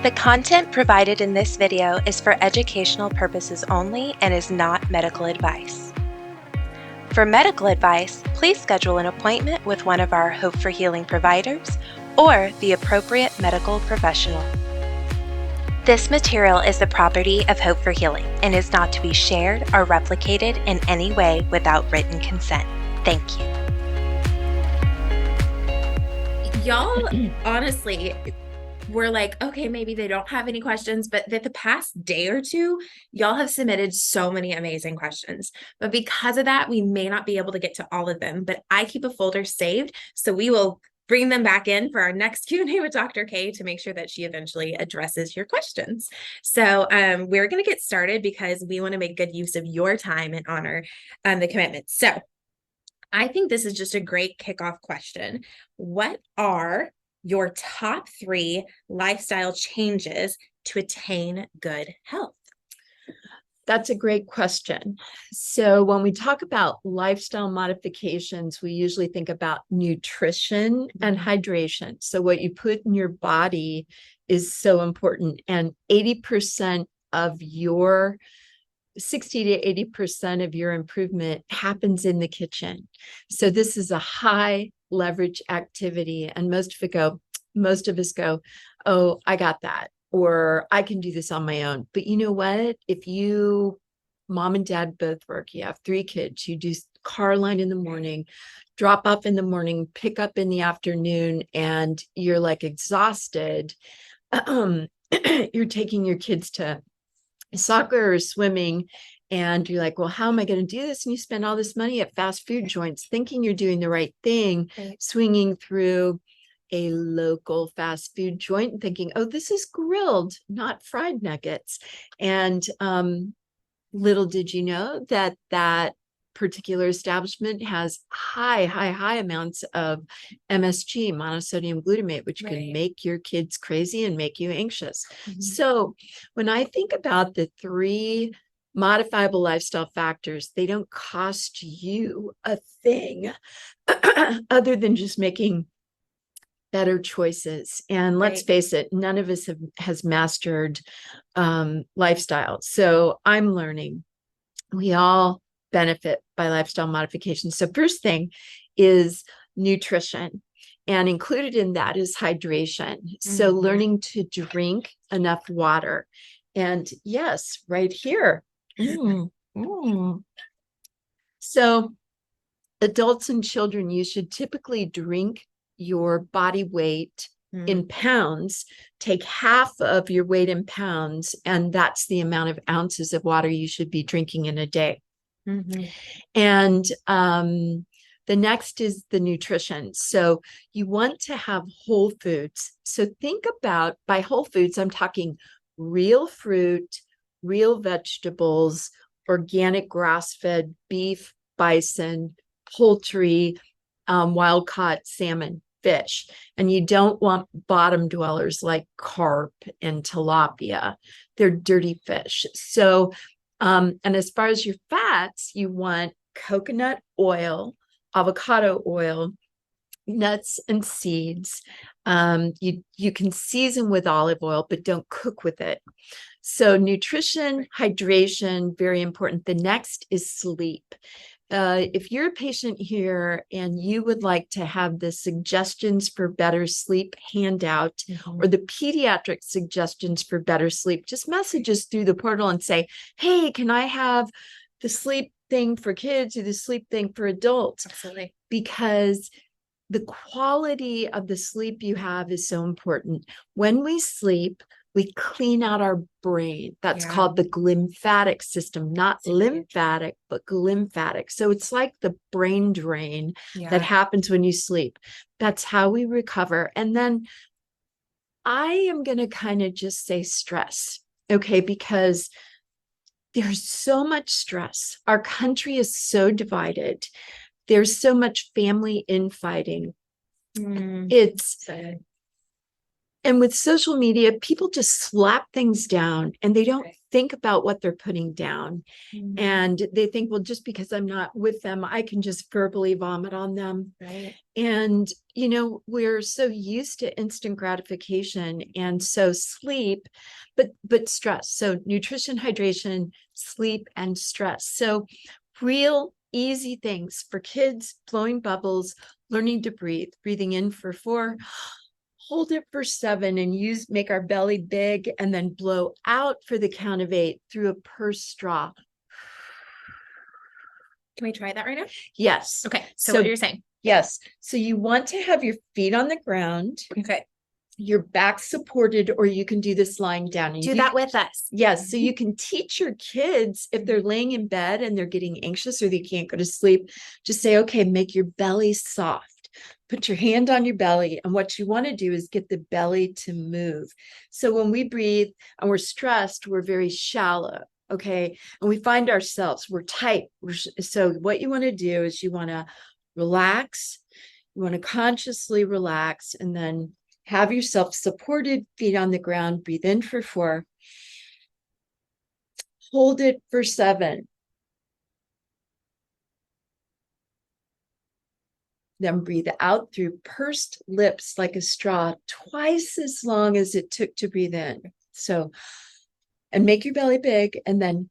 The content provided in this video is for educational purposes only and is not medical advice. For medical advice, please schedule an appointment with one of our Hope for Healing providers or the appropriate medical professional. This material is the property of Hope for Healing and is not to be shared or replicated in any way without written consent. Thank you. Y'all, honestly, we're like, okay, maybe they don't have any questions, but the past day or two, y'all have submitted so many amazing questions. But because of that, we may not be able to get to all of them, but I keep a folder saved, so we will bring them back in for our next Q&A with Dr. K to make sure that she eventually addresses your questions. So we're going to get started because we want to make good use of your time and honor the commitment. So I think this is just a great kickoff question. What are your top 3 lifestyle changes to attain good health? That's a great question. So when we talk about lifestyle modifications, we usually think about nutrition and hydration. So what you put in your body is so important. And 80% of your 60 to 80% of your improvement happens in the kitchen. So this is a high leverage activity. And most of us go, oh, I got that, or I can do this on my own. But you know what? If mom and dad both work, you have 3 kids, you do car line in the morning, drop off in the morning, pick up in the afternoon, and you're like exhausted. You're taking your kids to soccer or swimming, and you're like, well, how am I going to do this? And you spend all this money at fast food joints thinking you're doing the right thing, swinging through a local fast food joint and thinking, oh, this is grilled, not fried nuggets. And little did you know that that particular establishment has high amounts of MSG, monosodium glutamate, which can make your kids crazy and make you anxious. So when I think about the 3 modifiable lifestyle factors, they don't cost you a thing other than just making better choices. And let's face it, none of us has mastered lifestyle. So I'm learning. We all benefit by lifestyle modification. So first thing is nutrition, and included in that is hydration. So learning to drink enough water. And yes, right here. So adults and children, you should typically drink your body weight in pounds. Take half of your weight in pounds, and that's the amount of ounces of water you should be drinking in a day. And the next is the nutrition. So you want to have whole foods. So think about, by whole foods, I'm talking real fruit, real vegetables, organic grass-fed beef, bison, poultry, wild-caught salmon, fish. And you don't want bottom dwellers like carp and tilapia. They're dirty fish. So and as far as your fats, you want coconut oil, avocado oil, nuts and seeds. You can season with olive oil, but don't cook with it. So nutrition, hydration, very important. The next is sleep. If you're a patient here and you would like to have the suggestions for better sleep handout or the pediatric suggestions for better sleep, just message us through the portal and say, hey, can I have the sleep thing for kids or the sleep thing for adults? Absolutely. Because the quality of the sleep you have is so important. When we sleep, we clean out our brain. That's called the glymphatic system, not lymphatic, but glymphatic. So it's like the brain drain that happens when you sleep. That's how we recover. And then I am going to kind of just say stress, okay? Because there's so much stress. Our country is so divided. There's so much family infighting. It's And with social media, people just slap things down and they don't Right. think about what they're putting down. Mhm. And they think, well, just because I'm not with them, I can just verbally vomit on them. Right. And, we're so used to instant gratification. And so sleep, but stress. So nutrition, hydration, sleep, and stress. So real easy things for kids: blowing bubbles, learning to breathe, breathing in for 4, hold it for 7, and make our belly big, and then blow out for the count of 8 through a pursed straw. Can we try that right now? Yes. Okay. So what you're saying? Yes. So you want to have your feet on the ground, Okay. your back supported, or you can do this lying down. And Do that with us. Yes. So you can teach your kids, if they're laying in bed and they're getting anxious or they can't go to sleep, just say, okay, make your belly soft. Put your hand on your belly. And what you want to do is get the belly to move. So when we breathe and we're stressed, we're very shallow. Okay. And we find ourselves, we're tight. So what you want to do is you want to relax. You want to consciously relax, and then have yourself supported, feet on the ground. Breathe in for 4. Hold it for 7. Then breathe out through pursed lips like a straw, twice as long as it took to breathe in. So, and make your belly big, and then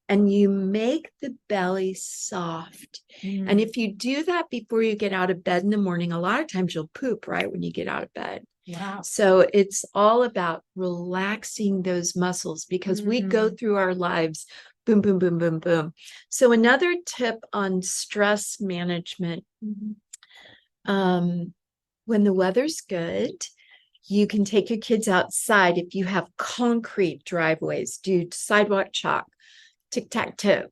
and you make the belly soft. And if you do that before you get out of bed in the morning, a lot of times you'll poop right when you get out of bed. Wow. So it's all about relaxing those muscles, because we go through our lives, boom, boom, boom, boom, boom. So another tip on stress management, when the weather's good, you can take your kids outside. If you have concrete driveways, do sidewalk chalk, tic-tac-toe,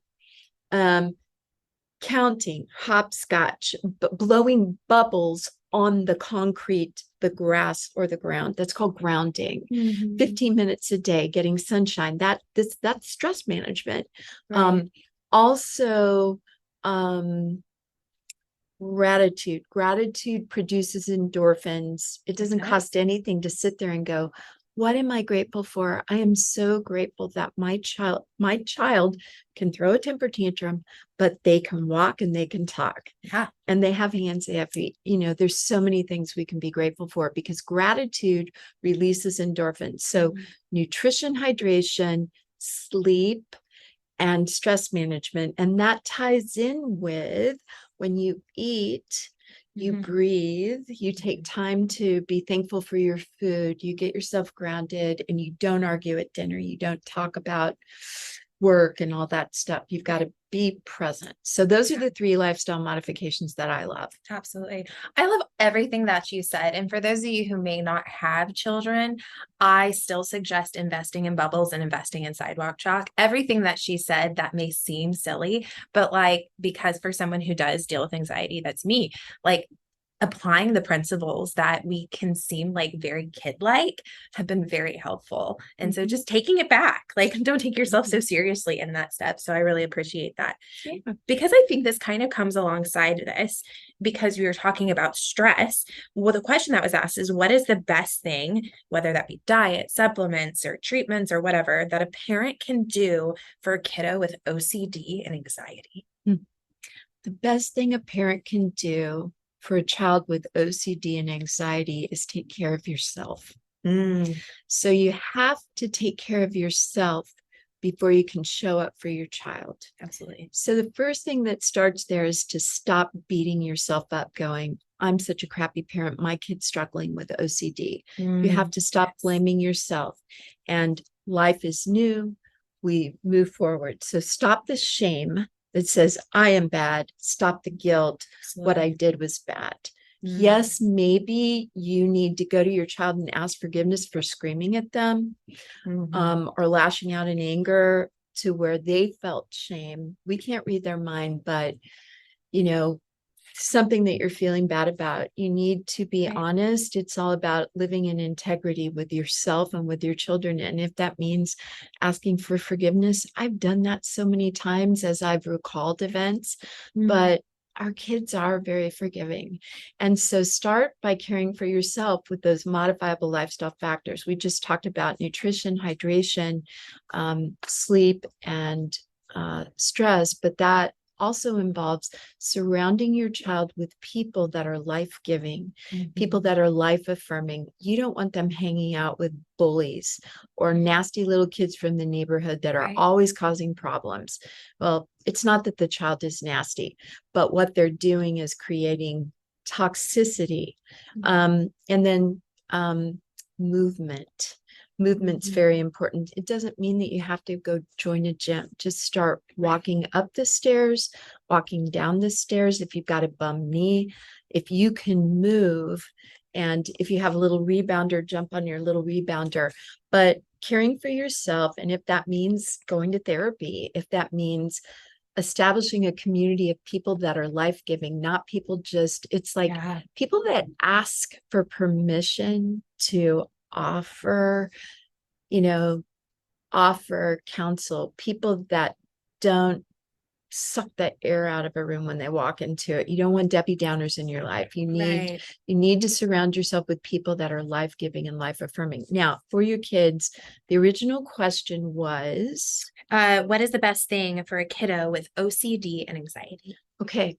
counting, hopscotch, blowing bubbles on the concrete, the grass, or the ground. That's called grounding. 15 minutes a day, getting sunshine. That's stress management. Right. Also, gratitude produces endorphins. It doesn't cost anything to sit there and go, what am I grateful for? I am so grateful that my child can throw a temper tantrum, but they can walk and they can talk. Yeah. And they have hands, they have feet. There's so many things we can be grateful for, because gratitude releases endorphins. So nutrition, hydration, sleep, and stress management. And that ties in with when you eat, you breathe, you take time to be thankful for your food, you get yourself grounded, and you don't argue at dinner. You don't talk about work and all that stuff. You've got to be present. So those are the 3 lifestyle modifications that I love. Absolutely. I love everything that you said. And for those of you who may not have children, I still suggest investing in bubbles and investing in sidewalk chalk. Everything that she said that may seem silly, but because for someone who does deal with anxiety, that's me, applying the principles that we can seem like very kid-like have been very helpful. And so just taking it back, don't take yourself so seriously in that step. So I really appreciate that. Yeah. Because I think this kind of comes alongside this, because we were talking about stress. Well, the question that was asked is, what is the best thing, whether that be diet, supplements, or treatments, or whatever, that a parent can do for a kiddo with OCD and anxiety? The best thing a parent can do for a child with OCD and anxiety is take care of yourself. So you have to take care of yourself before you can show up for your child. Absolutely. So the first thing that starts there is to stop beating yourself up going, I'm such a crappy parent, my kid's struggling with OCD. You have to stop blaming yourself. And life is new. We move forward. So stop the shame that says, I am bad. Stop the guilt. What I did was bad. Yes, maybe you need to go to your child and ask forgiveness for screaming at them, or lashing out in anger to where they felt shame. We can't read their mind, but something that you're feeling bad about, you need to be Right. honest. It's all about living in integrity with yourself and with your children. And if that means asking for forgiveness, I've done that so many times as I've recalled events, but our kids are very forgiving. And so start by caring for yourself with those modifiable lifestyle factors. We just talked about nutrition, hydration, sleep, and stress, but that also involves surrounding your child with people that are life-giving, people that are life-affirming. You don't want them hanging out with bullies or nasty little kids from the neighborhood that are Right. always causing problems. Well, it's not that the child is nasty, but what they're doing is creating toxicity. And then movement. Movement's very important. It doesn't mean that you have to go join a gym. Just start walking up the stairs, walking down the stairs. If you've got a bum knee, if you can move, and if you have a little rebounder, jump on your little rebounder. But caring for yourself, and if that means going to therapy, if that means establishing a community of people that are life-giving, not people just, it's like people that ask for permission to offer, offer counsel, people that don't suck the air out of a room when they walk into it. You don't want Debbie Downers in your life. You need to surround yourself with people that are life-giving and life-affirming. Now, for your kids, the original question was, what is the best thing for a kiddo with OCD and anxiety? okay,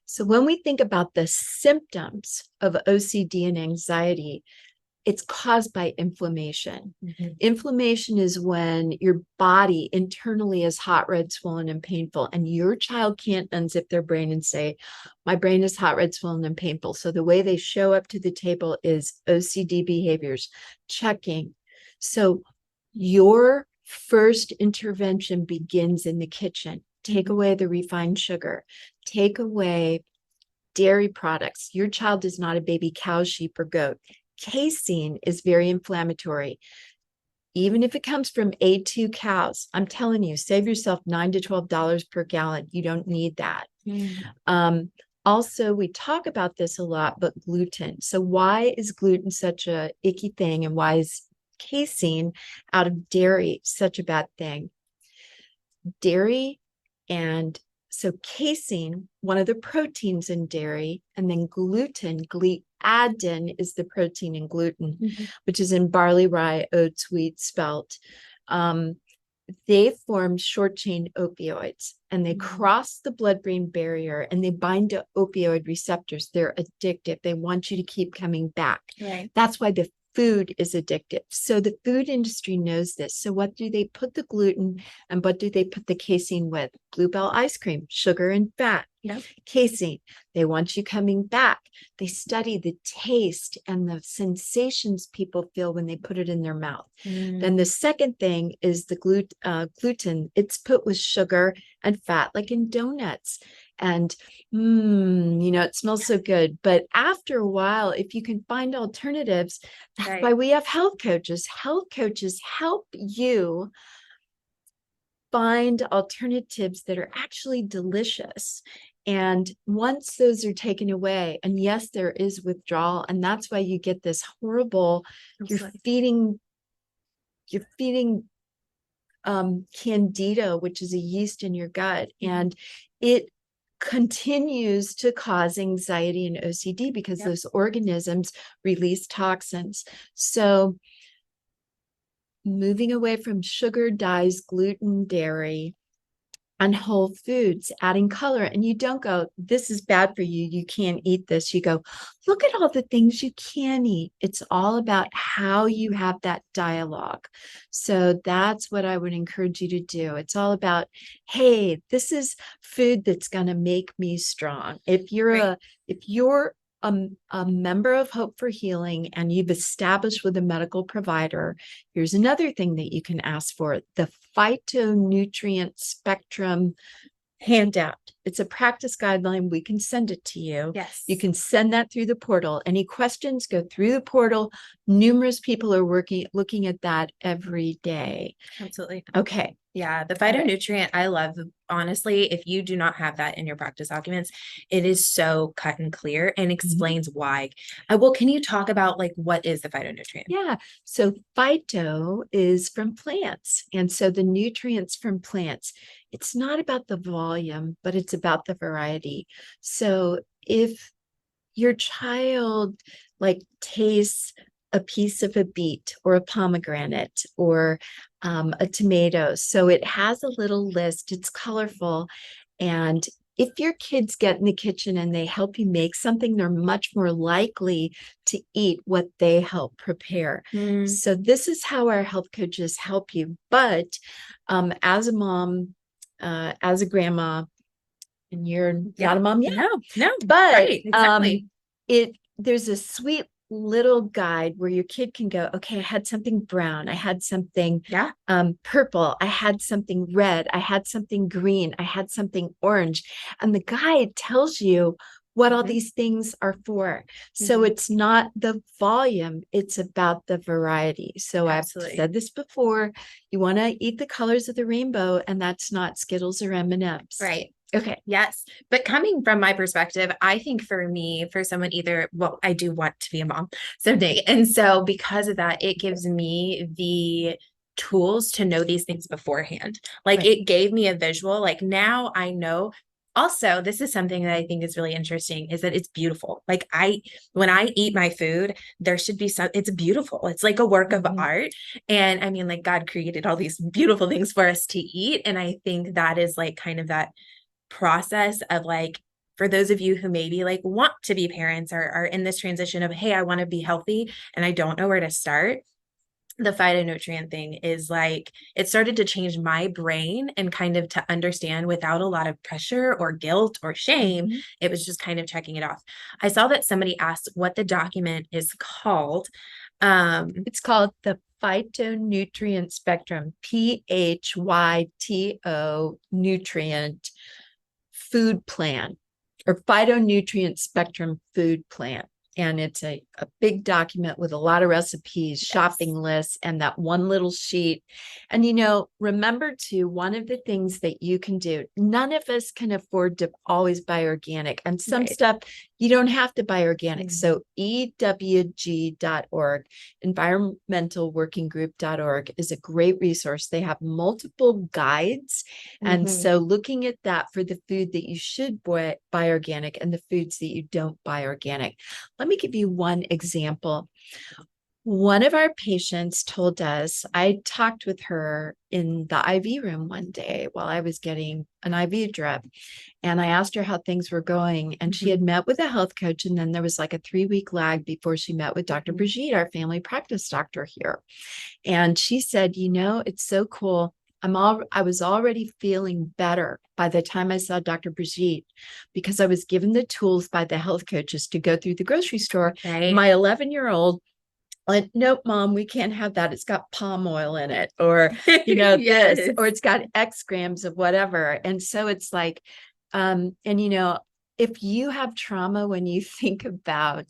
so when we think about the symptoms of OCD and anxiety, it's caused by inflammation. Inflammation is when your body internally is hot, red, swollen, and painful, and your child can't unzip their brain and say, my brain is hot, red, swollen, and painful. So the way they show up to the table is OCD behaviors, checking. So your first intervention begins in the kitchen. Take away the refined sugar, take away dairy products. Your child is not a baby cow, sheep, or goat. Casein is very inflammatory. Even if it comes from A2 cows, I'm telling you, save yourself $9 to $12 per gallon. You don't need that. Also, we talk about this a lot, but gluten. So why is gluten such a icky thing, and why is casein out of dairy such a bad thing? Dairy, and so casein, one of the proteins in dairy, and then gluten, gliadin is the protein in gluten, which is in barley, rye, oats, wheat, spelt. They form short chain opioids, and they cross the blood-brain barrier, and they bind to opioid receptors. They're addictive. They want you to keep coming back. That's why the food is addictive. So the food industry knows this. So what do they put the gluten, and what do they put the casein with? Bluebell ice cream, sugar and fat. Casein, they want you coming back. They study the taste and the sensations people feel when they put it in their mouth. Then the second thing is the gluten. It's put with sugar and fat, like in donuts. And it smells so good. But after a while, if you can find alternatives, that's why we have health coaches. Health coaches help you find alternatives that are actually delicious. And once those are taken away, and yes, there is withdrawal, and that's why you get this horrible, you're feeding candida, which is a yeast in your gut, and it continues to cause anxiety and OCD because those organisms release toxins. So moving away from sugar, dyes, gluten, dairy, and whole foods, adding color. And you don't go, this is bad for you, you can't eat this. You go, look at all the things you can eat. It's all about how you have that dialogue. So that's what I would encourage you to do. It's all about, hey, this is food that's going to make me strong. If you're a member of Hope for Healing and you've established with a medical provider, here's another thing that you can ask for: the phytonutrient spectrum handout. It's a practice guideline. We can send it to you. Yes. You can send that through the portal. Any questions, go through the portal. Numerous people are looking at that every day. Absolutely. Okay. Yeah, the phytonutrient I love. Honestly, if you do not have that in your practice documents, it is so cut and clear and explains why. Well, can you talk about like what is the phytonutrient? Yeah. So phyto is from plants. And so the nutrients from plants, it's not about the volume, but it's about the variety. So if your child like tastes a piece of a beet or a pomegranate or a tomato, so it has a little list, it's colorful. And if your kids get in the kitchen and they help you make something, they're much more likely to eat what they help prepare. So this is how our health coaches help you. But as a mom, as a grandma, and you're not a mom yet. No, but right, exactly. There's a sweet little guide where your kid can go, okay, I had something brown, I had something purple, I had something red, I had something green, I had something orange. And the guide tells you what all these things are for. So it's not the volume, it's about the variety. So Absolutely. I've said this before, you want to eat the colors of the rainbow, and that's not Skittles or M&Ms. Right. Okay. Yes. But coming from my perspective, I think for me, for someone well, I do want to be a mom someday. And so because of that, it gives me the tools to know these things beforehand. Like it gave me a visual, like now I know. Also, this is something that I think is really interesting is that it's beautiful. Like when I eat my food, there should be it's beautiful. It's like a work of art. And I mean, like God created all these beautiful things for us to eat. And I think that is like kind of that process of like, for those of you who maybe like want to be parents or are in this transition of, hey, I want to be healthy and I don't know where to start. The phytonutrient thing is like, it started to change my brain and kind of to understand without a lot of pressure or guilt or shame. It was just kind of checking it off. I saw that somebody asked what the document is called. It's called the phytonutrient spectrum, PHYTO nutrient food plan, or phytonutrient spectrum food plan. And it's a big document with a lot of recipes, shopping lists, and that one little sheet. And, remember too, one of the things that you can do, none of us can afford to always buy organic. And some stuff you don't have to buy organic. So EWG.org, environmentalworkinggroup.org, is a great resource. They have multiple guides. And so looking at that for the food that you should buy organic and the foods that you don't buy organic. Let me give you one example. One of our patients told us, I talked with her in the IV room one day while I was getting an IV drip, and I asked her how things were going. And she had met with a health coach, and then there was like a 3-week lag before she met with Dr. Brigitte, our family practice doctor here. And she said, it's so cool. I was already feeling better by the time I saw Dr. Brigitte, because I was given the tools by the health coaches to go through the grocery store. My 11-year-old like, nope, Mom, we can't have that. It's got palm oil in it, or, this, or it's got X grams of whatever. And so it's like, if you have trauma, when you think about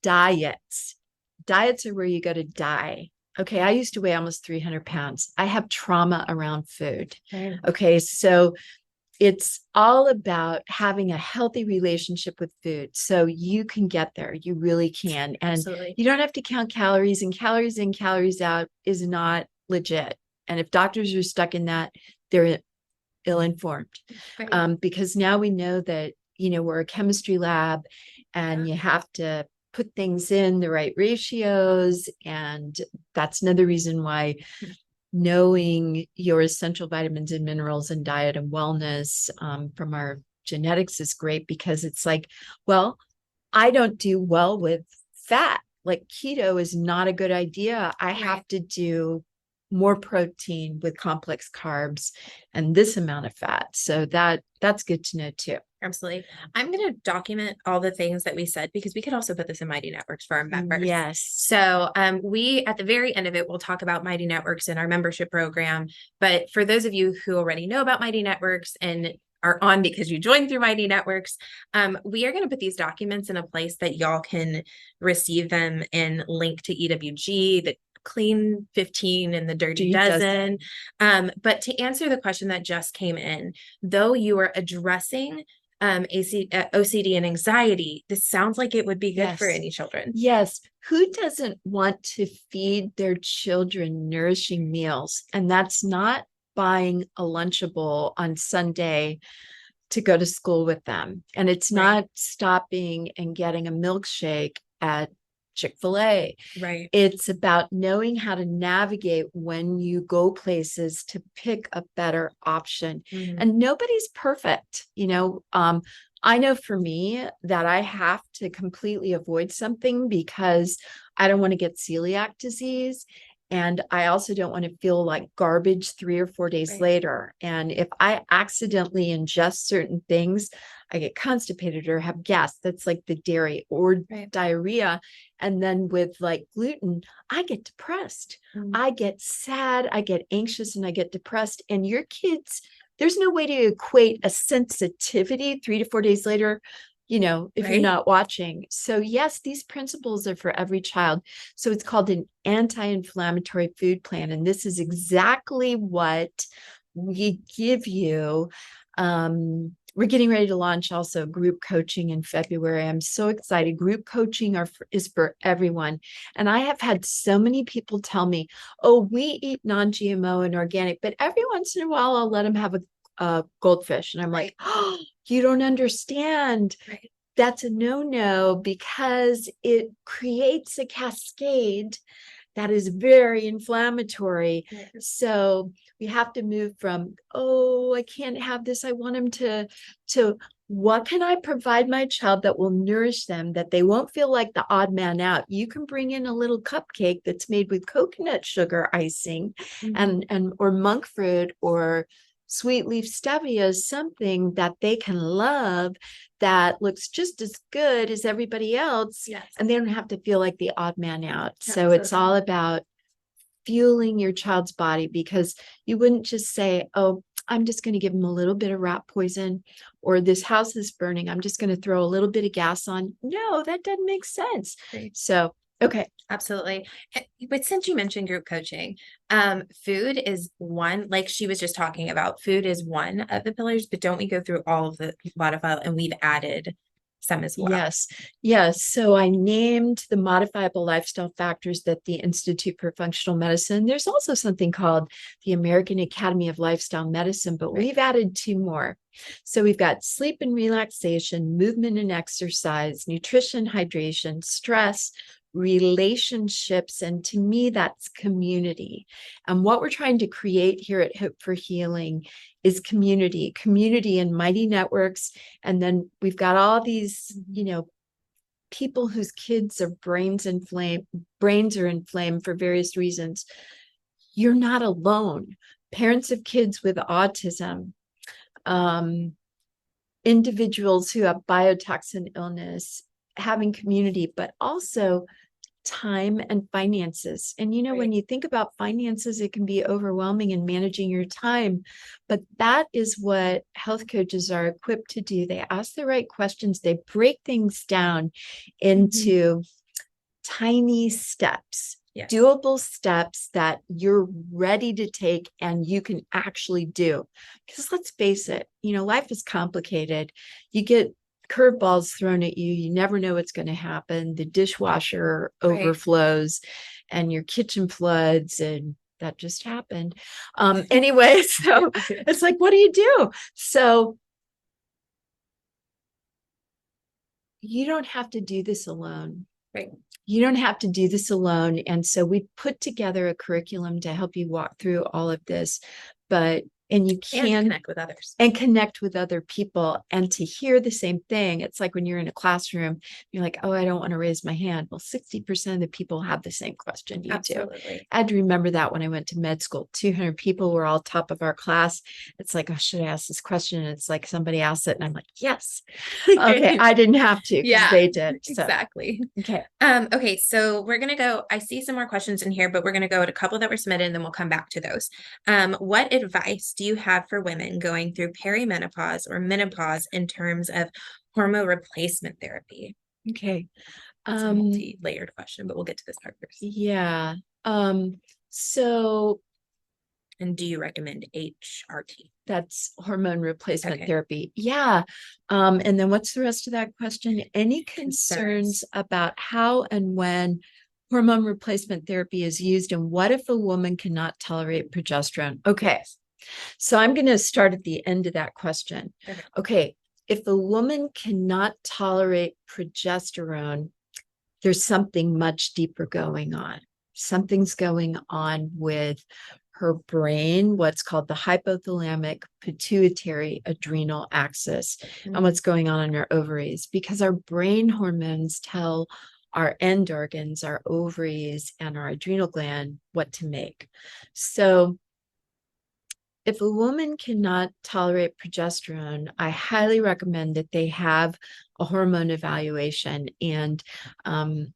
diets are where you go to die. Okay. I used to weigh almost 300 pounds. I have trauma around food. Okay. So it's all about having a healthy relationship with food. So you can get there. You really can. And you don't have to count calories, and calories in, calories out is not legit. And if doctors are stuck in that, they're ill-informed. Because now we know that, we're a chemistry lab, and you have to put things in the right ratios. And that's another reason why knowing your essential vitamins and minerals and diet and wellness from our genetics is great, because it's like, well, I don't do well with fat. Like keto is not a good idea. I have to do more protein with complex carbs and this amount of fat. So that's good to know too. Absolutely. I'm going to document all the things that we said, because we could also put this in Mighty Networks for our members. Yes. So we, at the very end of it, we'll talk about Mighty Networks in our membership program. But for those of you who already know about Mighty Networks and are on because you joined through Mighty Networks, we are going to put these documents in a place that y'all can receive them and link to EWG, the Clean 15 and the Dirty Dozen. But to answer the question that just came in, though you are addressing OCD and anxiety, this sounds like it would be good for any children. Yes. Who doesn't want to feed their children nourishing meals? And that's not buying a Lunchable on Sunday to go to school with them. And it's not stopping and getting a milkshake at Chick-fil-A. Right. It's about knowing how to navigate when you go places to pick a better option. And nobody's perfect. I know for me that I have to completely avoid something because I don't want to get celiac disease. And I also don't want to feel like garbage 3 or 4 days later. And if I accidentally ingest certain things, I get constipated or have gas. That's like the dairy or diarrhea. And then with like gluten, I get depressed. I get sad, I get anxious, and I get depressed. And your kids, there's no way to equate a sensitivity 3 to 4 days later, if you're not watching. So yes, these principles are for every child. So it's called an anti-inflammatory food plan. And this is exactly what we give you. We're getting ready to launch also group coaching in February. I'm so excited. Group coaching is for everyone. And I have had so many people tell me, oh, we eat non-GMO and organic, but every once in a while I'll let them have a goldfish. And I'm like, oh, you don't understand. That's a no-no because it creates a cascade that is very inflammatory. So we have to move from, oh, I can't have this, I want him to what can I provide my child that will nourish them, that they won't feel like the odd man out. You can bring in a little cupcake that's made with coconut sugar icing and or monk fruit or sweet leaf stevia, is something that they can love that looks just as good as everybody else. And they don't have to feel like the odd man out. So it's all about fueling your child's body, because you wouldn't just say, oh, I'm just going to give them a little bit of rat poison, or this house is burning, I'm just going to throw a little bit of gas on. No, that doesn't make sense. So okay. Absolutely. But since you mentioned group coaching, food is one, like she was just talking about, food is one of the pillars, but don't we go through all of the modifiable, and we've added some as well? Yes. So I named the modifiable lifestyle factors that the Institute for Functional Medicine, there's also something called the American Academy of Lifestyle Medicine, but we've added 2 more. So we've got sleep and relaxation, movement and exercise, nutrition, hydration, stress, relationships, and to me that's community. And what we're trying to create here at Hope for Healing is community in Mighty Networks. And then we've got all these people whose kids are brains are inflamed for various reasons. You're not alone. Parents of kids with autism, individuals who have biotoxin illness, having community, but also time and finances. And when you think about finances, it can be overwhelming in managing your time, but that is what health coaches are equipped to do. They ask the right questions. They break things down into tiny steps, doable steps that you're ready to take and you can actually do. Because let's face it, life is complicated. You get curveballs thrown at you. You never know what's going to happen. The dishwasher overflows and your kitchen floods, and that just happened. Anyway, so it's like, what do you do? So you don't have to do this alone. You don't have to do this alone. And so we put together a curriculum to help you walk through all of this, and you can connect with other people and to hear the same thing. It's like when you're in a classroom, you're like, oh, I don't want to raise my hand. Well, 60% of the people have the same question you do. I had to remember that when I went to med school. 200 people were all top of our class. It's like, oh, should I ask this question? And it's like somebody asked it and I'm like, yes. Okay, I didn't have to because they did. So. Exactly. Okay. Okay, so we're going to go, I see some more questions in here, but we're going to go at a couple that were submitted and then we'll come back to those. What advice do you have for women going through perimenopause or menopause in terms of hormone replacement therapy? Okay. It's a multi-layered question, but we'll get to this part first. Yeah. So And do you recommend HRT? that's hormone replacement Okay. therapy. Yeah. And then what's the rest of that question? Any concerns about how and when hormone replacement therapy is used, and what if a woman cannot tolerate progesterone? Okay. So I'm going to start at the end of that question. Okay. If a woman cannot tolerate progesterone, there's something much deeper going on. Something's going on with her brain, what's called the hypothalamic pituitary adrenal axis, and what's going on in her ovaries, because our brain hormones tell our end organs, our ovaries, and our adrenal gland what to make. So if a woman cannot tolerate progesterone, I highly recommend that they have a hormone evaluation. And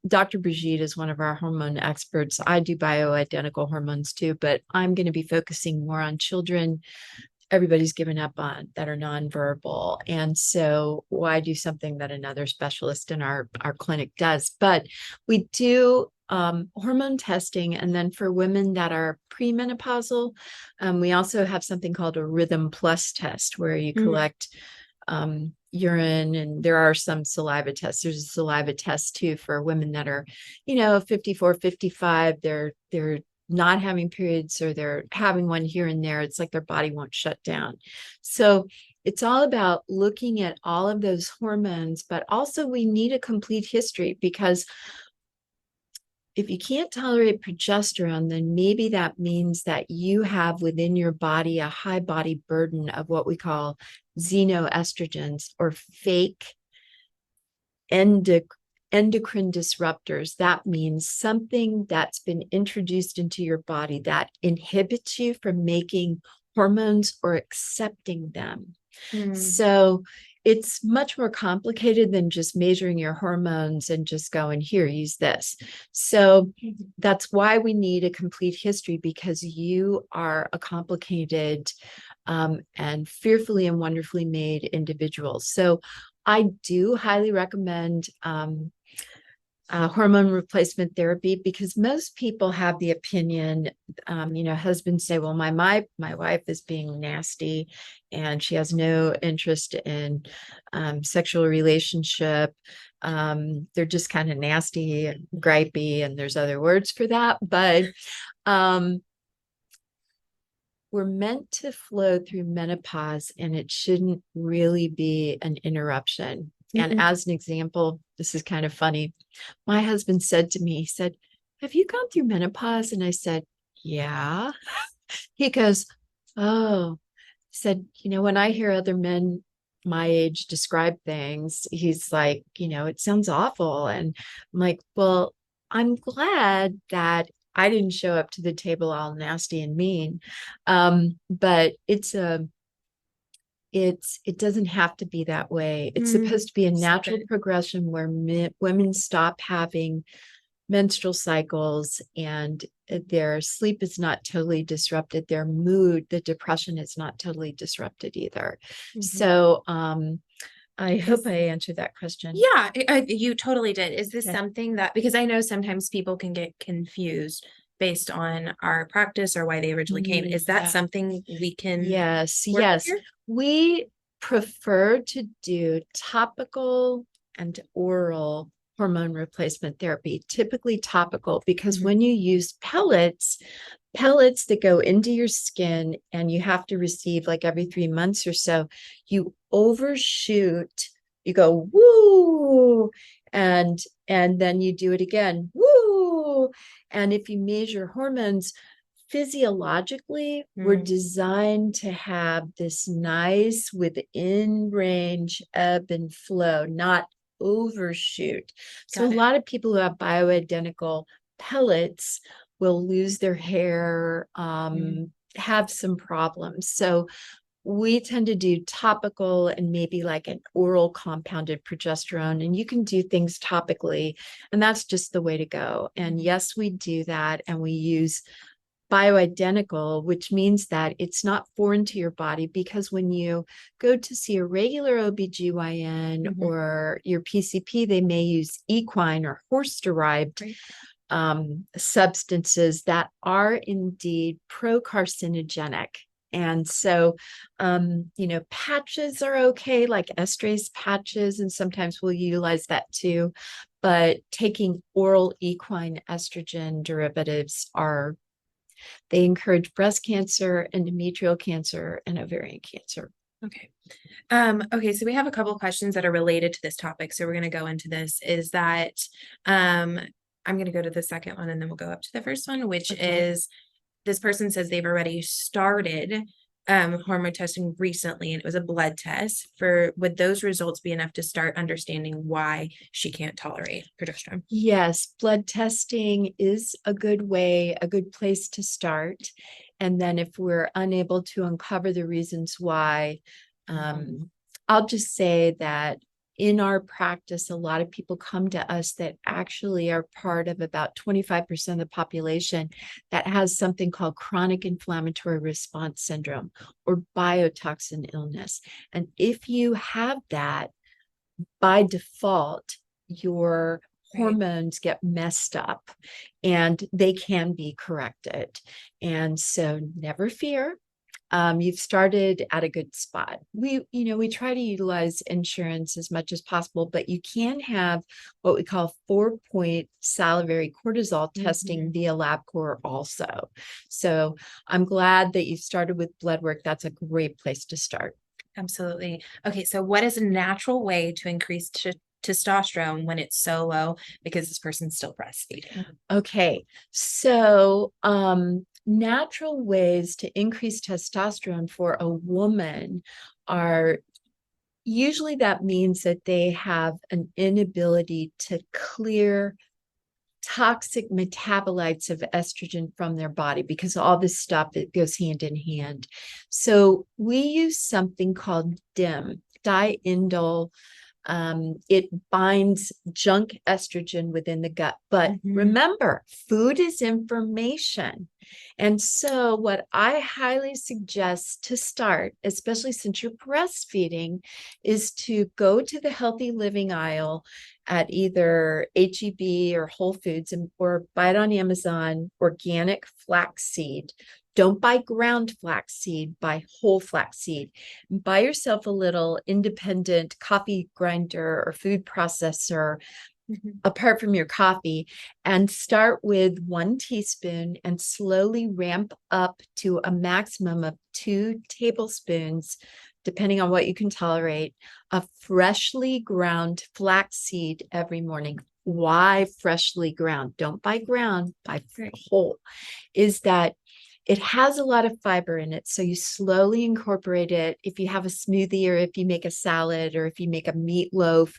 Dr. Brigitte is one of our hormone experts. I do bioidentical hormones too, but I'm going to be focusing more on children everybody's given up on that are nonverbal. And so why do something that another specialist in our clinic does? But we do hormone testing. And then for women that are premenopausal, we also have something called a Rhythm Plus test, where you collect urine, and there are some saliva tests. There's a saliva test too for women that are, 54, 55. They're not having periods, or they're having one here and there. It's like their body won't shut down. So it's all about looking at all of those hormones, but also we need a complete history, because if you can't tolerate progesterone, then maybe that means that you have within your body a high body burden of what we call xenoestrogens, or fake endocrine disruptors. That means something that's been introduced into your body that inhibits you from making hormones or accepting them. So it's much more complicated than just measuring your hormones and just going, here, use this. So that's why we need a complete history, because you are a complicated and fearfully and wonderfully made individual. So I do highly recommend hormone replacement therapy, because most people have the opinion, husbands say, well, my wife is being nasty and she has no interest in sexual relationship. They're just kind of nasty and gripey, and there's other words for that, but we're meant to flow through menopause, and it shouldn't really be an interruption. And as an example, this is kind of funny. My husband said to me, he said, have you gone through menopause? And I said, yeah. He goes, oh, he said, when I hear other men my age describe things, he's like, it sounds awful. And I'm like, well, I'm glad that I didn't show up to the table all nasty and mean. But it doesn't have to be that way. It's supposed to be a natural progression where women stop having menstrual cycles, and their sleep is not totally disrupted. Their mood, the depression, is not totally disrupted either. So I hope I answered that question. Yeah, you totally did. Is this something that, because I know sometimes people can get confused based on our practice or why they originally came. Is that something we can? Yes. Here? We prefer to do topical and oral hormone replacement therapy, typically topical, because when you use pellets that go into your skin and you have to receive like every 3 months or so, you overshoot, you go, woo, and then you do it again, woo. And if you measure hormones, physiologically, we're designed to have this nice within range ebb and flow, not overshoot. So a lot of people who have bioidentical pellets will lose their hair, have some problems. So we tend to do topical and maybe like an oral compounded progesterone, and you can do things topically, and that's just the way to go. And yes, we do that, and we use bioidentical, which means that it's not foreign to your body, because when you go to see a regular OBGYN or your PCP, they may use equine or horse-derived substances that are indeed pro-carcinogenic. And so, patches are okay, like estrase patches, and sometimes we'll utilize that too. But taking oral equine estrogen derivatives they encourage breast cancer, endometrial cancer, and ovarian cancer. Okay. Okay, so we have a couple of questions that are related to this topic. So we're going to go into this, is that I'm going to go to the second one and then we'll go up to the first one, which is, this person says they've already started hormone testing recently, and it was a blood test. Would those results be enough to start understanding why she can't tolerate progesterone? Yes, blood testing is a good place to start. And then if we're unable to uncover the reasons why, I'll just say that in our practice, a lot of people come to us that actually are part of about 25% of the population that has something called chronic inflammatory response syndrome or biotoxin illness. And if you have that, by default, your hormones get messed up and they can be corrected. And so never fear. You've started at a good spot. We try to utilize insurance as much as possible, but you can have what we call 4-point salivary cortisol testing via LabCorp also. So I'm glad that you started with blood work. That's a great place to start. Absolutely. Okay, so what is a natural way to increase testosterone when it's so low, because this person's still breastfeeding? Okay, so natural ways to increase testosterone for a woman are usually, that means that they have an inability to clear toxic metabolites of estrogen from their body, because all this stuff, it goes hand in hand. So we use something called DIM, diindole. It binds junk estrogen within the gut. But remember, food is information. And so what I highly suggest to start, especially since you're breastfeeding, is to go to the healthy living aisle at either HEB or Whole Foods, or buy it on Amazon, organic flaxseed. Don't buy ground flaxseed, buy whole flaxseed. Buy yourself a little independent coffee grinder or food processor apart from your coffee, and start with 1 teaspoon and slowly ramp up to a maximum of 2 tablespoons, depending on what you can tolerate, of freshly ground flaxseed every morning. Why freshly ground? Don't buy ground, buy whole. Is that it has a lot of fiber in it. So you slowly incorporate it. If you have a smoothie, or if you make a salad, or if you make a meatloaf,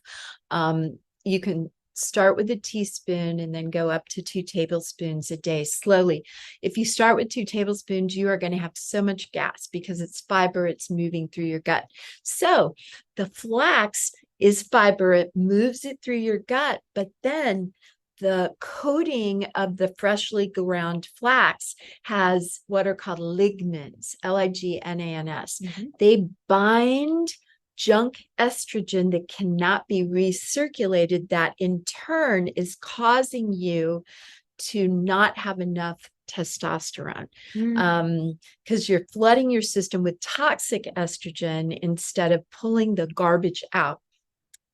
you can start with a teaspoon and then go up to 2 tablespoons a day slowly. If you start with 2 tablespoons, you are going to have so much gas because it's fiber, it's moving through your gut. So the flax is fiber, it moves it through your gut, but then the coating of the freshly ground flax has what are called lignans, lignans. They bind junk estrogen that cannot be recirculated, that in turn is causing you to not have enough testosterone, because you're flooding your system with toxic estrogen instead of pulling the garbage out.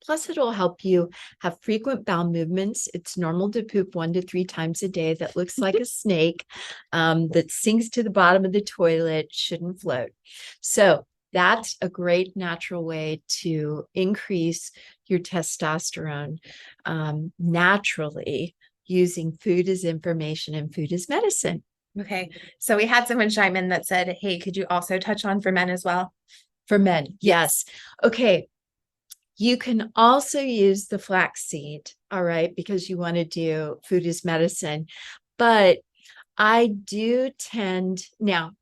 Plus, it'll help you have frequent bowel movements. It's normal to poop 1 to 3 times a day. That looks like a snake that sinks to the bottom of the toilet, shouldn't float. So that's a great natural way to increase your testosterone naturally, using food as information and food as medicine. Okay, so we had someone chime in that said, hey, could you also touch on for men as well? For men, yes. Okay. You can also use the flaxseed, all right, because you want to do food as medicine. But I do tend, now,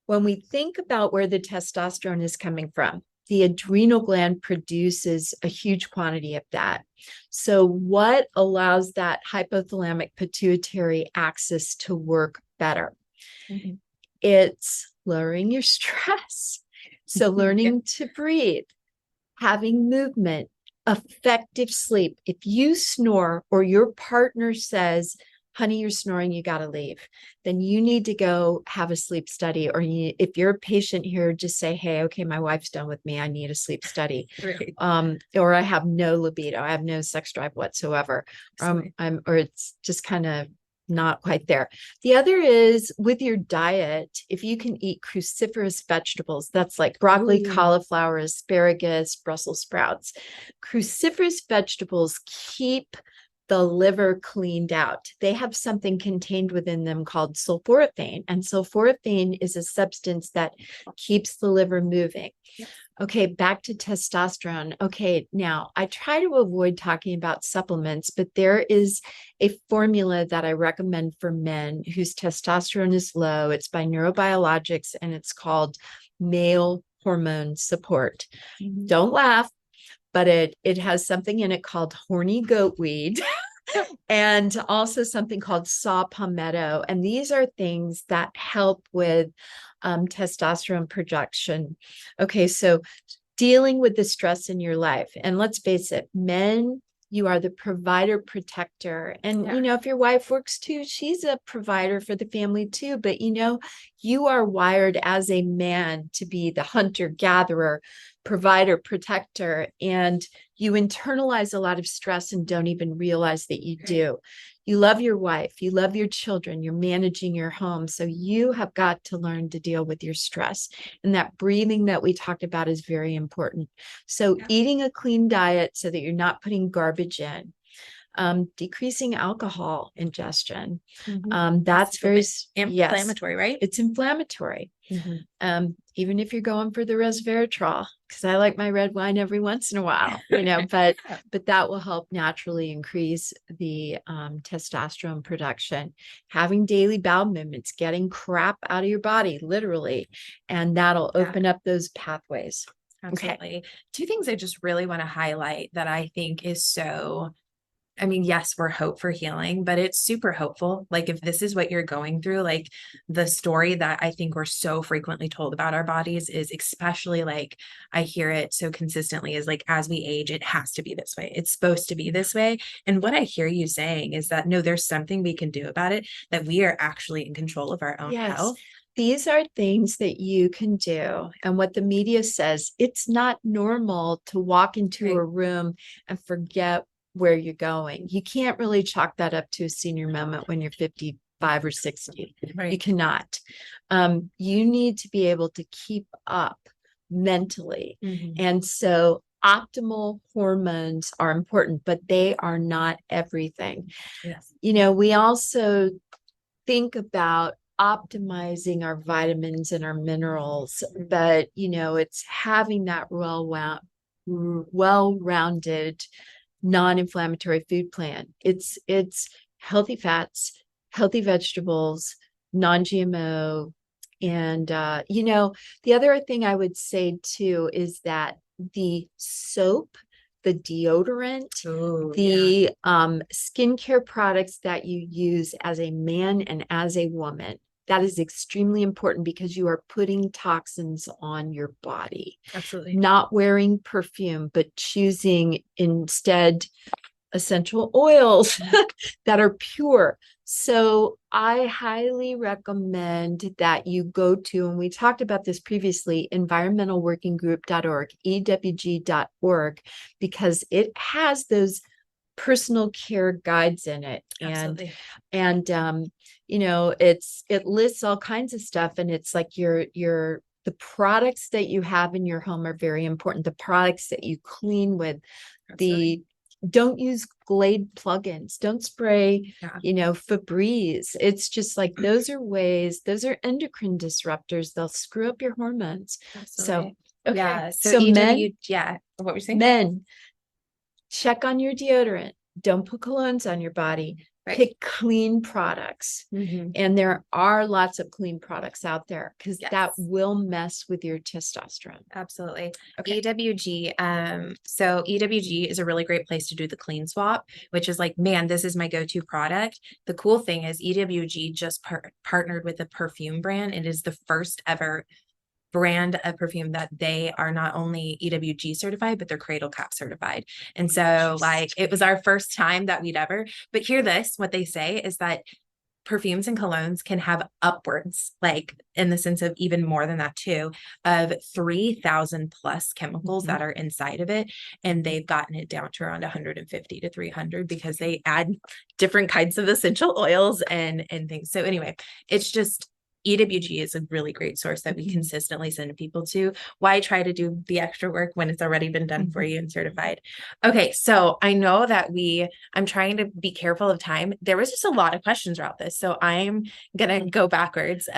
when we think about where the testosterone is coming from, the adrenal gland produces a huge quantity of that. So what allows that hypothalamic pituitary axis to work better. Mhm. It's lowering your stress. So learning to breathe, having movement, effective sleep. If you snore or your partner says, honey, you're snoring, you got to leave, then you need to go have a sleep study. Or if you're a patient here, just say, hey, okay, my wife's done with me. I need a sleep study. Right. Or I have no libido. I have no sex drive whatsoever. Or it's just kind of not quite there. The other is with your diet, if you can eat cruciferous vegetables, that's like broccoli, cauliflower, asparagus, Brussels sprouts. Cruciferous vegetables keep the liver cleaned out. They have something contained within them called sulforaphane, and sulforaphane is a substance that keeps the liver moving. Yes. Okay, back to testosterone. Okay, now I try to avoid talking about supplements, but there is a formula that I recommend for men whose testosterone is low. It's by Neurobiologics and it's called male hormone support. Mhm. Don't laugh, but it has something in it called horny goat weed. And also something called saw palmetto. And these are things that help with testosterone production. Okay, so dealing with the stress in your life. And let's face it, men, you are the provider protector. And, Yeah. if your wife works too, she's a provider for the family too. But, you are wired as a man to be the hunter gatherer, provider protector. And you internalize a lot of stress and don't even realize that you do. You love your wife, you love your children, you're managing your home. So you have got to learn to deal with your stress. And that breathing that we talked about is very important. So eating a clean diet so that you're not putting garbage in, decreasing alcohol ingestion. That's very inflammatory, right? It's inflammatory. Even if you're going for the resveratrol, because I like my red wine every once in a while, but that will help naturally increase the testosterone production. Having daily bowel movements, getting crap out of your body, literally, and that'll open up those pathways. Absolutely. Two things I just really want to highlight that I think is so, I mean, yes, we're hope for healing, but it's super hopeful. Like if this is what you're going through, like the story that I think we're so frequently told about our bodies is, especially like I hear it so consistently, is like, as we age, it has to be this way. It's supposed to be this way. And what I hear you saying is that, no, there's something we can do about it, that we are actually in control of our own health. These are things that you can do. And what the media says, it's not normal to walk into a room and forget where you're going. You can't really chalk that up to a senior moment when you're 55 or 60. You cannot. You need to be able to keep up mentally. And so optimal hormones are important, but they are not everything. We also think about optimizing our vitamins and our minerals, but it's having that well-rounded non-inflammatory food plan. It's healthy fats, healthy vegetables, non-GMO. And the other thing I would say too is that the soap, the deodorant, the skincare products that you use as a man and as a woman, that is extremely important because you are putting toxins on your body. Absolutely. Not wearing perfume, but choosing instead essential oils that are pure. So I highly recommend that you go to, and we talked about this previously, environmentalworkinggroup.org, EWG.org, because it has those personal care guides in it. Absolutely. And it lists all kinds of stuff, and it's like the products that you have in your home are very important. The products that you clean with, don't use Glade plugins. Don't spray, Febreze. It's just like those are endocrine disruptors. They'll screw up your hormones. Absolutely. So, okay. Yeah. So men, what were you saying? Men, check on your deodorant. Don't put colognes on your body. Right. Pick clean products. And there are lots of clean products out there because that will mess with your testosterone. Absolutely. Okay. EWG. So EWG is a really great place to do the clean swap, which is like, man, this is my go-to product. The cool thing is EWG just partnered with a perfume brand. It is the first ever brand of perfume that they are not only EWG certified, but they're Cradle Cap certified. And so like, it was our first time that we'd ever, but hear this, what they say is that perfumes and colognes can have upwards, like in the sense of even more than that too, of 3,000 plus chemicals that are inside of it. And they've gotten it down to around 150 to 300 because they add different kinds of essential oils and things. So anyway, it's just, EWG is a really great source that we consistently send people to. Why try to do the extra work when it's already been done for you and certified? Okay, so I know that I'm trying to be careful of time. There was just a lot of questions about this, so I'm gonna go backwards.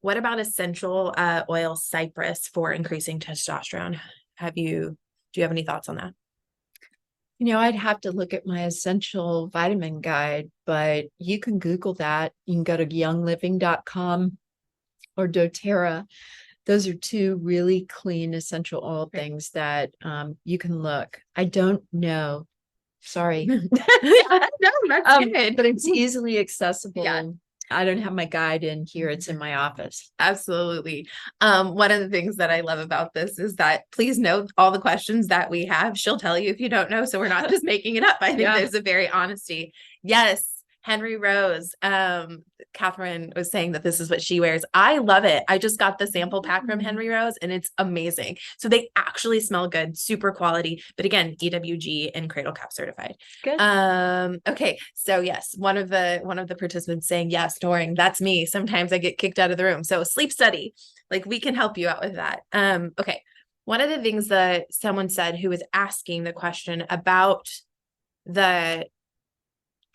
What about essential oil cypress for increasing testosterone? Do you have any thoughts on that? I'd have to look at my essential vitamin guide, but you can Google that. You can go to youngliving.com or doTERRA. Those are two really clean essential oil things that you can look. I don't know. Sorry. No, that's good. But it's easily accessible. Yeah. I don't have my guide in here. It's in my office. Absolutely. One of the things that I love about this is that please note all the questions that we have. She'll tell you if you don't know. So we're not just making it up. I think there's a very honesty. Yes. Henry Rose. Catherine was saying that this is what she wears. I love it. I just got the sample pack from Henry Rose and it's amazing. So they actually smell good, super quality, but again, EWG and Cradle Cap certified. Good. Okay. So yes, one of the participants saying, yes, snoring. That's me. Sometimes I get kicked out of the room. So sleep study, like we can help you out with that. Okay. One of the things that someone said who was asking the question about the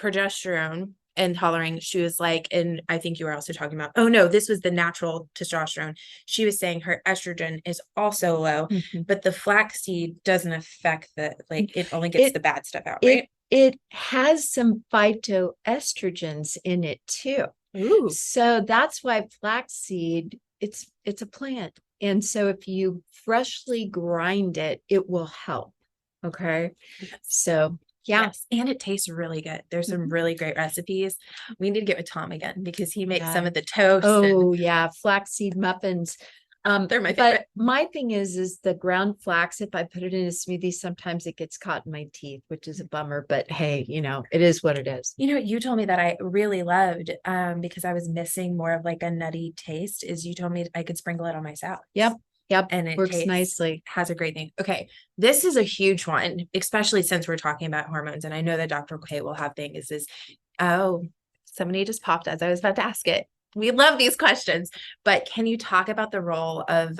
progesterone and tolerance, she was like, and I think you were also talking about, oh no, this was the natural testosterone. She was saying her estrogen is also low, but the flaxseed doesn't affect it only gets the bad stuff out, right? It has some phytoestrogens in it too. Ooh. So that's why flaxseed, it's a plant. And so if you freshly grind it, it will help. Okay. So yeah. Yes. And it tastes really good. There's some really great recipes. We need to get with Tom again because he makes some of the toast. Oh yeah. Flaxseed muffins. They're my favorite. But my thing is the ground flax, if I put it in a smoothie, sometimes it gets caught in my teeth, which is a bummer, but hey, it is what it is. You told me that I really loved, because I was missing more of like a nutty taste, is you told me I could sprinkle it on my salad. Yep. And it works nicely. Has a great thing. Okay. This is a huge one, especially since we're talking about hormones. And I know that Dr. K will have things somebody just popped as I was about to ask it. We love these questions, but can you talk about the role of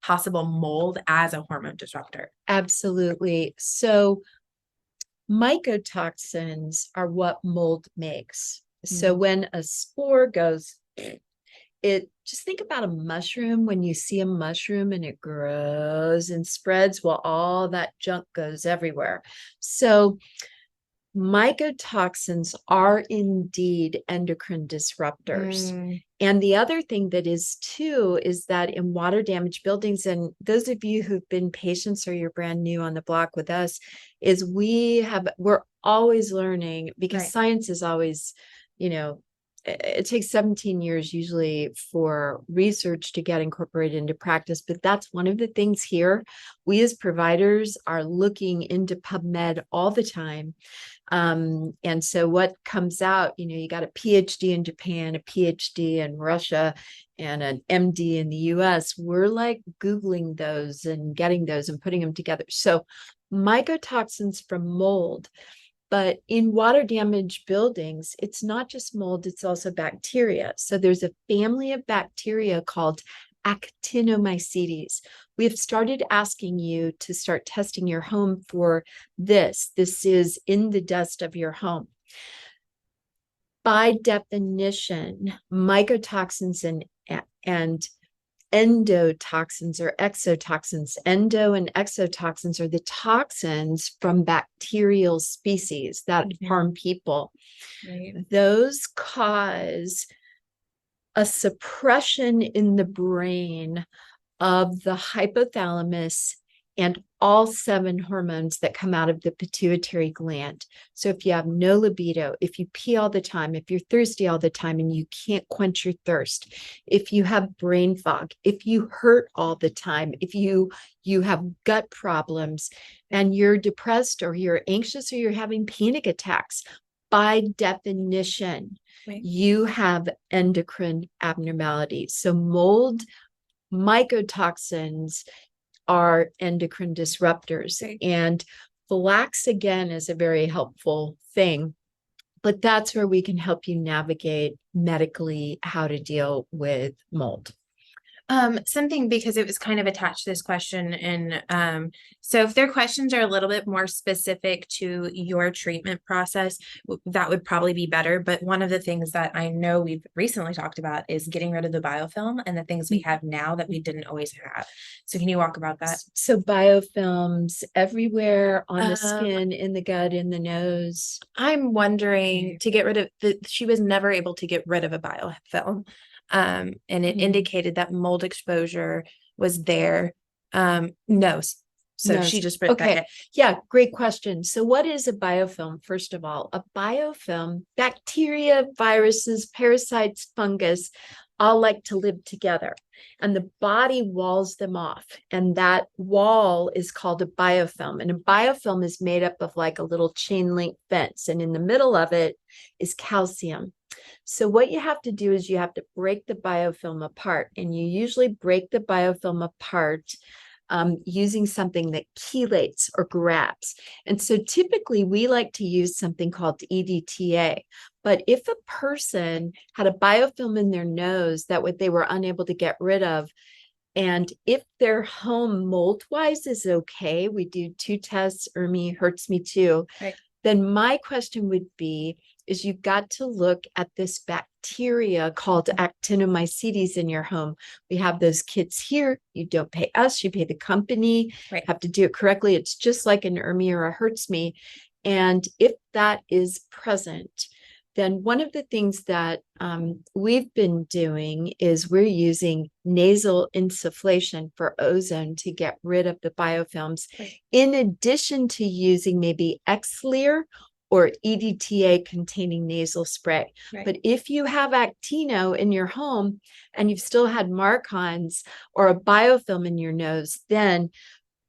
possible mold as a hormone disruptor? Absolutely. So mycotoxins are what mold makes. So when a spore goes, just think about a mushroom. When you see a mushroom and it grows and spreads, well, all that junk goes everywhere. So mycotoxins are indeed endocrine disruptors. And the other thing that is too, is that in water damaged buildings, and those of you who've been patients or you're brand new on the block with us, is we're always learning because science is always, it takes 17 years usually for research to get incorporated into practice, but that's one of the things here. We as providers are looking into PubMed all the time. And so what comes out, you got a PhD in Japan, a PhD in Russia, and an MD in the US. We're like Googling those and getting those and putting them together. So mycotoxins from mold. But in water damaged buildings, it's not just mold, it's also bacteria. So there's a family of bacteria called actinomycetes. We have started asking you to start testing your home for this. This is in the dust of your home. By definition, mycotoxins and endotoxins or exotoxins. Endo and exotoxins are the toxins from bacterial species that harm people. Right. Those cause a suppression in the brain of the hypothalamus and all 7 hormones that come out of the pituitary gland. So if you have no libido, if you pee all the time, if you're thirsty all the time and you can't quench your thirst, if you have brain fog, if you hurt all the time, if you have gut problems and you're depressed or you're anxious or you're having panic attacks, by definition, you have endocrine abnormalities. So mold mycotoxins are endocrine disruptors. And flax, again, is a very helpful thing. But that's where we can help you navigate medically how to deal with mold. Something, because it was kind of attached to this question. And so if their questions are a little bit more specific to your treatment process, that would probably be better. But one of the things that I know we've recently talked about is getting rid of the biofilm and the things we have now that we didn't always have. So can you walk about that? So biofilms everywhere on the skin, in the gut, in the nose. I'm wondering to get rid of she was never able to get rid of a biofilm. And it indicated that mold exposure was there. No. So she just okay. Yeah, great question. So what is a biofilm? First of all, a biofilm, bacteria, viruses, parasites, fungus, all like to live together. And the body walls them off. And that wall is called a biofilm. And a biofilm is made up of like a little chain link fence. And in the middle of it is calcium. So what you have to do is you have to break the biofilm apart. And you usually break the biofilm apart using something that chelates or grabs. And so typically we like to use something called EDTA. But if a person had a biofilm in their nose that they were unable to get rid of, and if their home mold-wise is okay, we do 2 tests, ERMI, HERTS-Me2, right. Then my question would be, is you've got to look at this bacteria called actinomycetes in your home. We have those kits here. You don't pay us, you pay the company. Right. Have to do it correctly. It's just like an ERMI or a HERTS-Me. And if that is present, then one of the things that we've been doing is we're using nasal insufflation for ozone to get rid of the biofilms, right. in addition to using maybe Xlear or EDTA containing nasal spray. Right. But if you have actino in your home and you've still had Marcons or a biofilm in your nose, then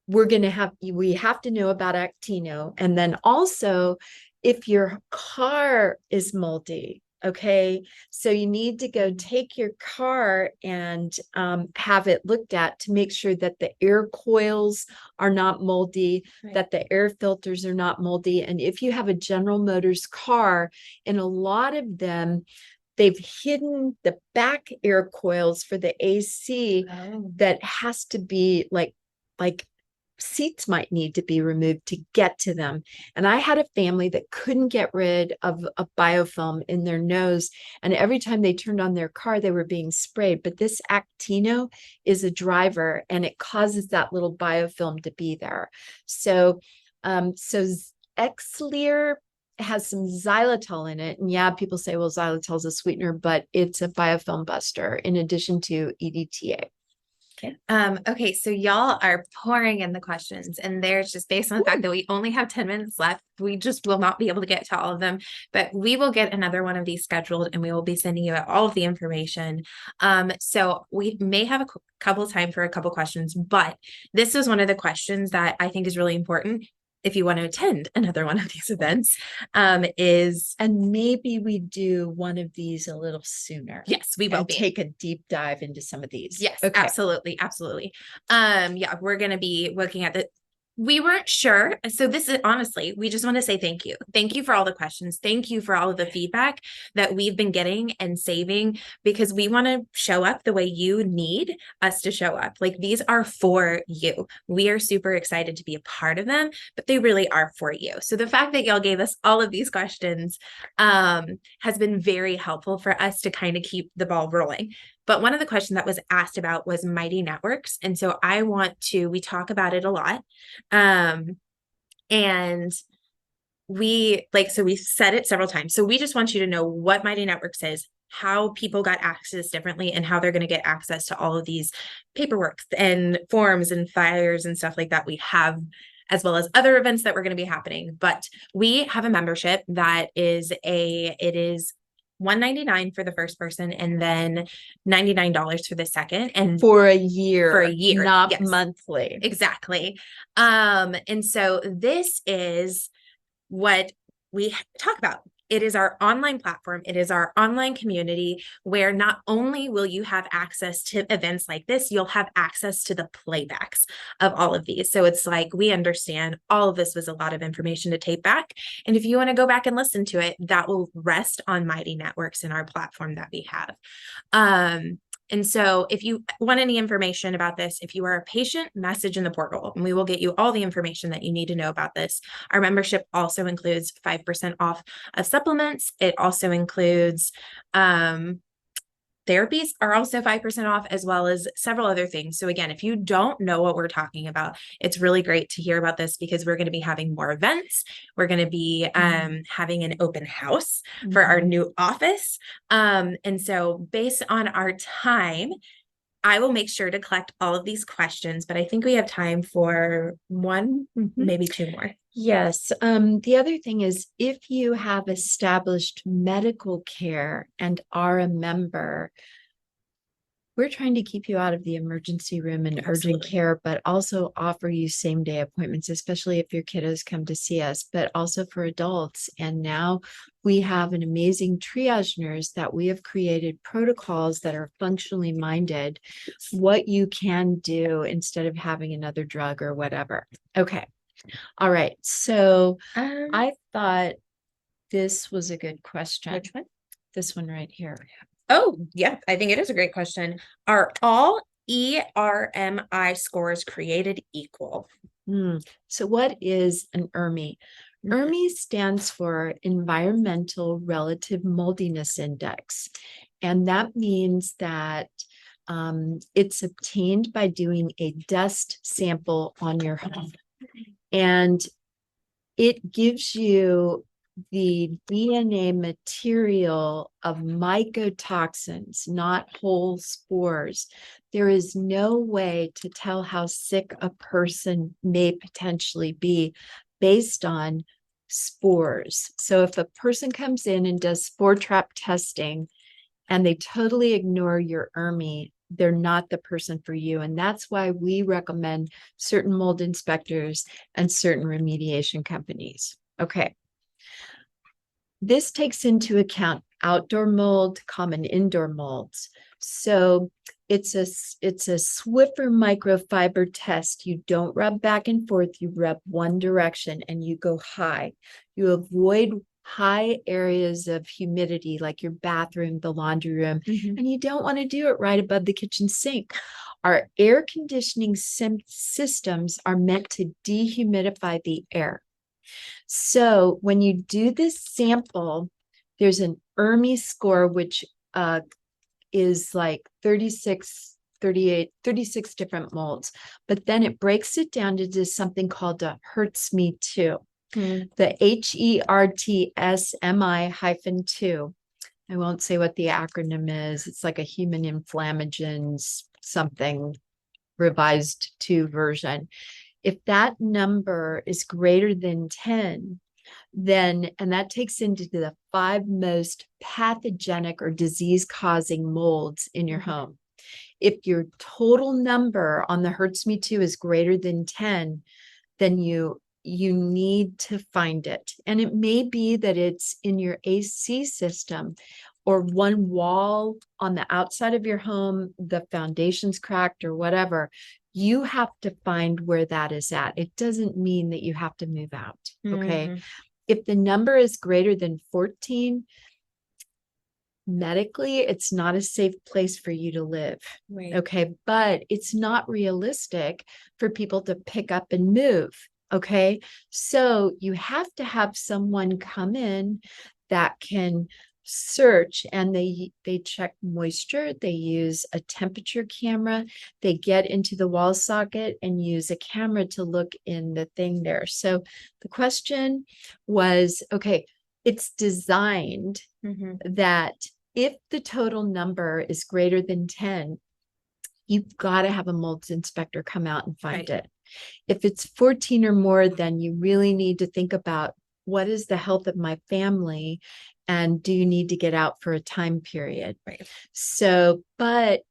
we have to know about actino. And then also, if your car is moldy, okay, so you need to go take your car and have it looked at to make sure that the air coils are not moldy, right. that the air filters are not moldy. And if you have a General Motors car, in a lot of them, they've hidden the back air coils for the AC that has to be like seats might need to be removed to get to them. And I had a family that couldn't get rid of a biofilm in their nose. And every time they turned on their car, they were being sprayed. But this actino is a driver and it causes that little biofilm to be there. So, Xlear has some xylitol in it. And yeah, people say, well, xylitol is a sweetener, but it's a biofilm buster in addition to EDTA. Okay, so y'all are pouring in the questions, and there's just based on the fact that we only have 10 minutes left, we just will not be able to get to all of them, but we will get another one of these scheduled and we will be sending you all of the information. So we may have a couple of time for a couple questions, but this was one of the questions that I think is really important if you want to attend another one of these events, and maybe we do one of these a little sooner. Yes, we will take a deep dive into some of these. Yes, okay. Absolutely. Yeah, we're going to be looking at we weren't sure. So this is honestly, we just want to say thank you. Thank you for all the questions. Thank you for all of the feedback that we've been getting and saving, because we want to show up the way you need us to show up. Like, these are for you. We are super excited to be a part of them, but they really are for you. So the fact that y'all gave us all of these questions has been very helpful for us to kind of keep the ball rolling. But one of the questions that was asked about was Mighty Networks. And so we talk about it a lot. And we said it several times. So we just want you to know what Mighty Networks is, how people got access differently, and how they're going to get access to all of these paperwork and forms and flyers and stuff like that we have, as well as other events that were going to be happening. But we have a membership that it is $199 for the first person and then $99 for the second, and for a year, not yes, monthly. Exactly. And so this is what we talk about. It is our online platform. It is our online community where not only will you have access to events like this, you'll have access to the playbacks of all of these. So it's like, we understand all of this was a lot of information to tape back. And if you want to go back and listen to it, that will rest on Mighty Networks in our platform that we have. And so if you want any information about this, if you are a patient, message in the portal, and we will get you all the information that you need to know about this. Our membership also includes 5% off of supplements. It also includes therapies are also 5% off, as well as several other things. So again, if you don't know what we're talking about, it's really great to hear about this, because we're going to be having more events. We're going to be having an open house for our new office. And so based on our time, I will make sure to collect all of these questions, but I think we have time for one, maybe two more. Yes. The other thing is, if you have established medical care and are a member, we're trying to keep you out of the emergency room and urgent care, but also offer you same day appointments, especially if your kiddos come to see us, but also for adults. And now we have an amazing triage nurse that we have created protocols that are functionally minded, what you can do instead of having another drug or whatever. Okay. All right. So I thought this was a good question. Which one? This one right here. Oh, yeah, I think it is a great question. Are all ERMI scores created equal? So what is an ERMI? ERMI stands for Environmental Relative Moldiness Index. And that means that it's obtained by doing a dust sample on your home. And it gives you the DNA material of mycotoxins, not whole spores. There is no way to tell how sick a person may potentially be based on spores. So if a person comes in and does spore trap testing and they totally ignore your ERMI, they're not the person for you. And that's why we recommend certain mold inspectors and certain remediation companies. Okay. This takes into account outdoor mold, common indoor molds. So it's a Swiffer microfiber test. You don't rub back and forth, you rub one direction and you go high. You avoid high areas of humidity like your bathroom, the laundry room, and you don't want to do it right above the kitchen sink. Our air conditioning systems are meant to dehumidify the air. So when you do this sample, there's an ERMI score, which is like 36 different molds, but then it breaks it down into something called a HERTSMI-2. The HERTSMI-2. I won't say what the acronym is. It's like a human inflammagens something revised 2 version. If that number is greater than 10, then, and that takes into the 5 most pathogenic or disease-causing molds in your home. If your total number on the HERTSMI-2 is greater than 10, then you need to find it. And it may be that it's in your AC system or one wall on the outside of your home, the foundation's cracked or whatever. You have to find where that is at. It doesn't mean that you have to move out. Okay. If the number is greater than 14, medically, it's not a safe place for you to live. Right. Okay. But it's not realistic for people to pick up and move. Okay. So you have to have someone come in that can search, and they check moisture, they use a temperature camera, they get into the wall socket and use a camera to look in the thing there. So the question was, okay, it's designed that if the total number is greater than 10, you've got to have a mold inspector come out and find it. If it's 14 or more, then you really need to think about, what is the health of my family, and do you need to get out for a time period? Right. So, but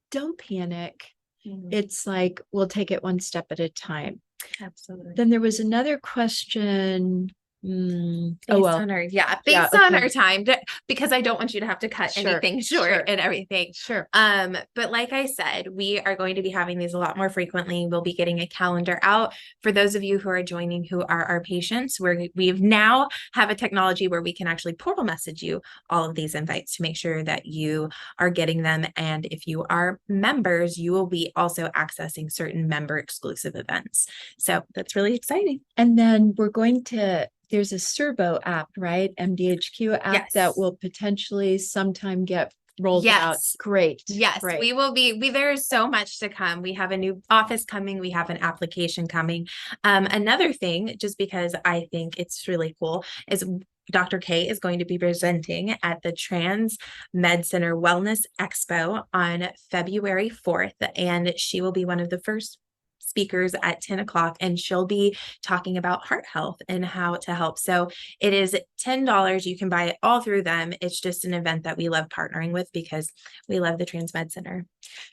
don't panic. It's like, we'll take it one step at a time. Absolutely. Then there was another question. Based on our time, because I don't want you to have to cut anything short and everything. Sure. But like I said, we are going to be having these a lot more frequently. We'll be getting a calendar out for those of you who are joining, who are our patients, where we've now have a technology where we can actually portal message you all of these invites to make sure that you are getting them. And if you are members, you will be also accessing certain member exclusive events. So that's really exciting. And then we're going to, there's a Servo app, right? MDHQ app that will potentially sometime get rolled out. Great. Yes, great. We will be, there is so much to come. We have a new office coming. We have an application coming. Another thing, just because I think it's really cool, is Dr. K is going to be presenting at the Trans Med Center Wellness Expo on February 4th, and she will be one of the first speakers at 10 o'clock, and she'll be talking about heart health and how to help. So it is $10. You can buy it all through them. It's just an event that we love partnering with because we love the Trans Med Center.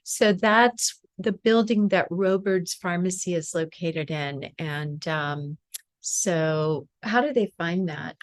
So that's the building that Robert's Pharmacy is located in. And so how do they find that?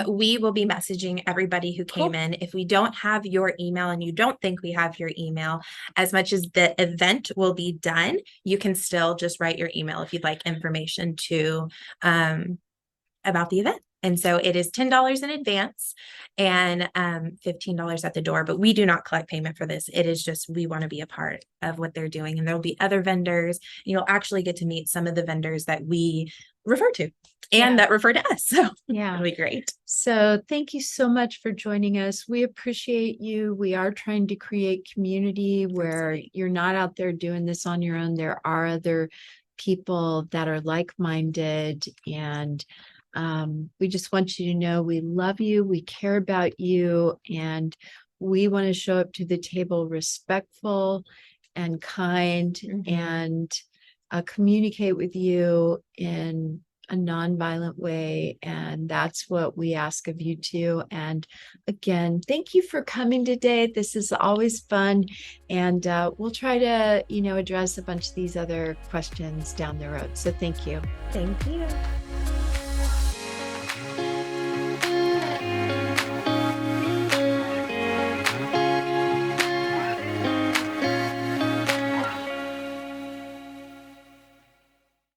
We will be messaging everybody who came in. If we don't have your email and you don't think we have your email, as much as the event will be done, you can still just write your email if you'd like information to about the event. And so it is $10 in advance and $15 at the door, but we do not collect payment for this. It is just, we want to be a part of what they're doing. And there'll be other vendors. You'll actually get to meet some of the vendors that we refer to and that refer to us. So it'll be great. So thank you so much for joining us. We appreciate you. We are trying to create community where you're not out there doing this on your own. There are other people that are like-minded, and we just want you to know we love you, we care about you, and we want to show up to the table respectful and kind and communicate with you in a nonviolent way. And that's what we ask of you too. And again, thank you for coming today. This is always fun. And we'll try to, address a bunch of these other questions down the road. So thank you. Thank you.